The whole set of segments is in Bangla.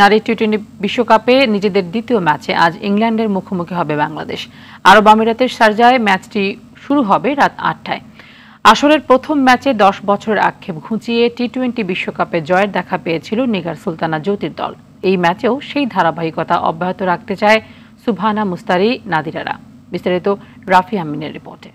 নারী টি-20 বিশ্বকাপে নিজেদের দ্বিতীয় ম্যাচে আজ ইংল্যান্ডের মুখোমুখি হবে বাংলাদেশ। আরব আমিরাতের শারজায় ম্যাচটি শুরু হবে রাত ৮টায়। আসরের প্রথম ম্যাচে ১০ বছরের আক্ষেপ ঘুচিয়ে টি-20 বিশ্বকাপে জয়ের দেখা পেয়েছিল নিগার সুলতানা জ্যোতির দল। এই ম্যাচেও সেই ধারাবাহিকতা অব্যাহত রাখতে চায় সুবহানা মুস্তারি নাদিরারা। বিস্তারিত রাফি আমিনের রিপোর্টে।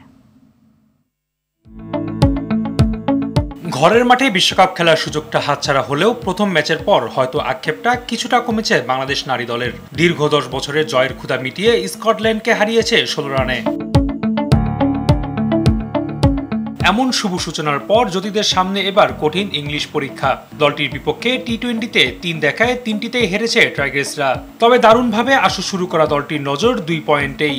ঘরের মাঠে বিশ্বকাপ খেলার সুযোগটা হাতছাড়া হলেও প্রথম ম্যাচের পর হয়তো আক্ষেপটা কিছুটা কমেছে বাংলাদেশ নারী দলের। দীর্ঘ ১০ বছরের জয়ের ক্ষুধা মিটিয়ে স্কটল্যান্ডকে হারিয়েছে ১৬ রানে। এমন শুভ সূচনার পর জ্যোতিদের সামনে এবার কঠিন ইংলিশ পরীক্ষা। দলটির বিপক্ষে টি-20তে ৩ দেখায় ৩টিতেই হেরেছে টাইগ্রেসরা। তবে দারুণভাবে আসর শুরু করা দলটির নজর ২ পয়েন্টেই।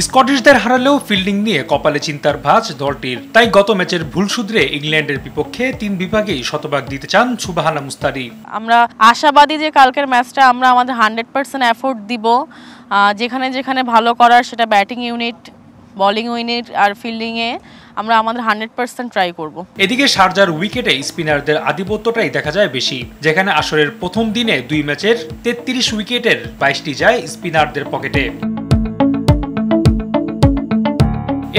স্কটিশদের হারালেও ফিল্ডিং নিয়ে কপালে চিন্তার ভাঁজ দলটির। তাই গত ম্যাচের ভুল শুধরে ইংল্যান্ডের বিপক্ষে ৩ বিভাগেই শতভাগ দিতে চান সুবহানা মুস্তারি। আমরা আশাবাদী যে কালকের ম্যাচটা আমরা আমাদের 100% এফোর্ট দিব। যেখানে যেখানে ভালো করার সেটা ব্যাটিং ইউনিট, বোলিং ইউনিট আর ফিল্ডিংয়ে আমরা আমাদের 100% ট্রাই করব। এদিকে শারজার উইকেটে স্পিনারদের আধিপত্যটাই দেখা যায় বেশি, যেখানে আসরের প্রথম দিনে ২ ম্যাচের ৩৩ উইকেটের ২২টি যায় স্পিনারদের পকেটে।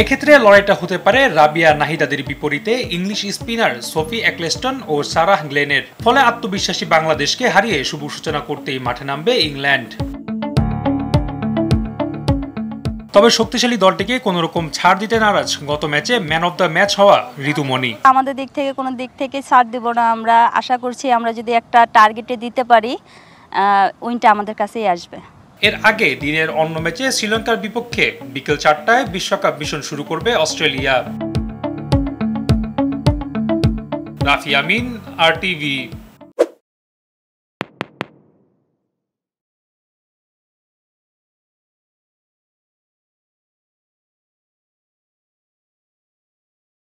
এক্ষেত্রে লড়াইটা হতে পারে রাবিয়া নাহিদাদের বিপরীতে ইংলিশ স্পিনার সোফি এক্লেস্টন ও সারাহ গ্লেনের। ফলে আত্মবিশ্বাসী বাংলাদেশকে হারিয়ে শুভ সূচনা করতেই মাঠে নামবে ইংল্যান্ড। তবে শক্তিশালী দলটিকে কোন রকম ছাড় দিতে নারাজ গত ম্যাচে ম্যান অফ দ্য ম্যাচ হওয়া ঋতুমণি। আমাদের দিক থেকে কোনো দিক থেকে ছাড় দেব না। আমরা আশা করছি আমরা যদি একটা টার্গেটে দিতে পারি উইনটা আমাদের কাছেই আসবে। এর আগে দিনের অন্য ম্যাচে শ্রীলঙ্কার বিপক্ষে বিকেল ৪টায় বিশ্বকাপ মিশন শুরু করবে অস্ট্রেলিয়া। রাফি আমিন, RTV।